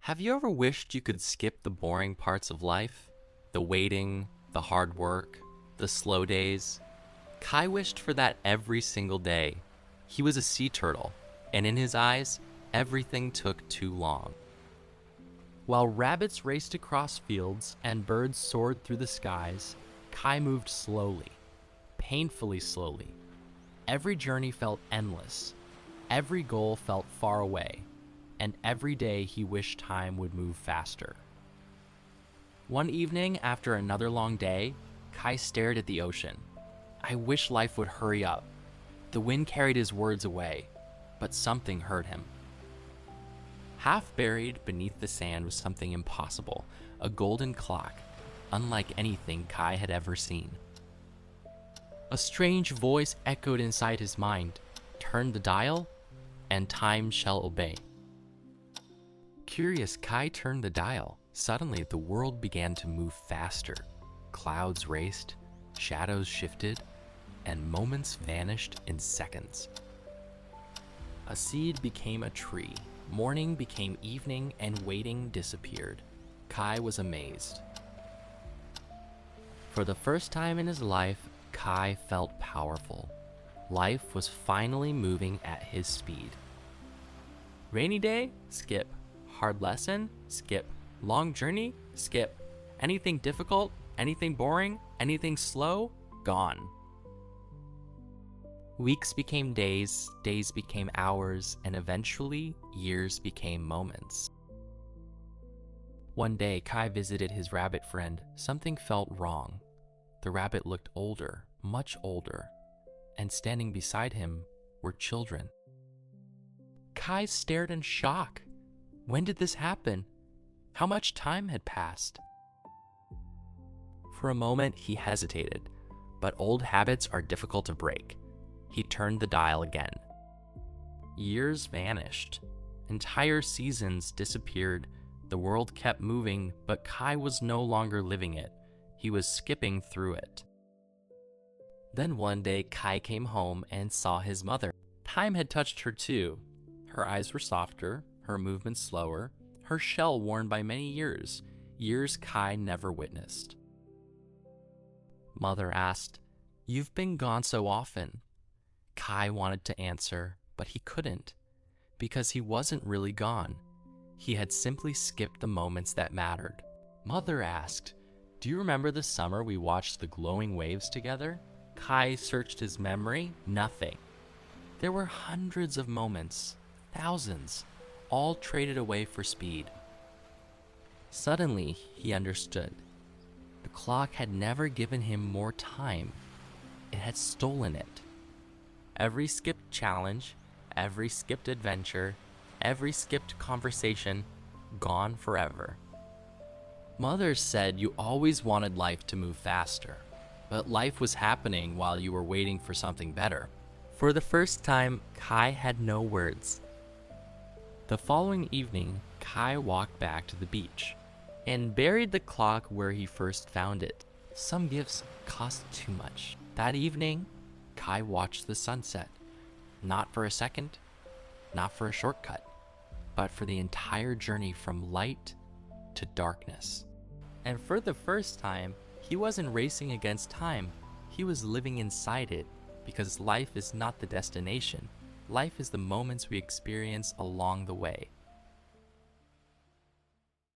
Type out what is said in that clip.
Have you ever wished you could skip the boring parts of life? The waiting, the hard work, the slow days? Kai wished for that every single day. He was a sea turtle, and in his eyes, everything took too long. While rabbits raced across fields and birds soared through the skies, Kai moved slowly, painfully slowly. Every journey felt endless. Every goal felt far away. And every day he wished time would move faster. One evening, after another long day, Kai stared at the ocean. I wish life would hurry up. The wind carried his words away, but something hurt him. Half buried beneath the sand was something impossible, a golden clock, unlike anything Kai had ever seen. A strange voice echoed inside his mind. Turn the dial, and time shall obey. Curious, Kai turned the dial. Suddenly, the world began to move faster. Clouds raced, shadows shifted, and moments vanished in seconds. A seed became a tree. Morning became evening, and waiting disappeared. Kai was amazed. For the first time in his life, Kai felt powerful. Life was finally moving at his speed. Rainy day? Skip. Hard lesson? Skip. Long journey? Skip. Anything difficult? Anything boring? Anything slow? Gone. Weeks became days, days became hours, and eventually, years became moments. One day, Kai visited his rabbit friend. Something felt wrong. The rabbit looked older, much older, and standing beside him were children. Kai stared in shock. When did this happen? How much time had passed? For a moment, he hesitated, but old habits are difficult to break. He turned the dial again. Years vanished. Entire seasons disappeared. The world kept moving, but Kai was no longer living it. He was skipping through it. Then one day, Kai came home and saw his mother. Time had touched her too. Her eyes were softer, her movements slower, her shell worn by many years, years Kai never witnessed. Mother asked, "You've been gone so often." Kai wanted to answer, but he couldn't, because he wasn't really gone. He had simply skipped the moments that mattered. Mother asked, "Do you remember the summer we watched the glowing waves together?" Kai searched his memory. Nothing. There were hundreds of moments, thousands, all traded away for speed. Suddenly, he understood. The clock had never given him more time. It had stolen it. Every skipped challenge, every skipped adventure, every skipped conversation, gone forever. Mother said you always wanted life to move faster, but life was happening while you were waiting for something better. For the first time, Kai had no words. The following evening, Kai walked back to the beach and buried the clock where he first found it. Some gifts cost too much. That evening, Kai watched the sunset, not for a second, not for a shortcut, but for the entire journey from light to darkness. And for the first time, he wasn't racing against time. He was living inside it, because life is not the destination. Life is the moments we experience along the way.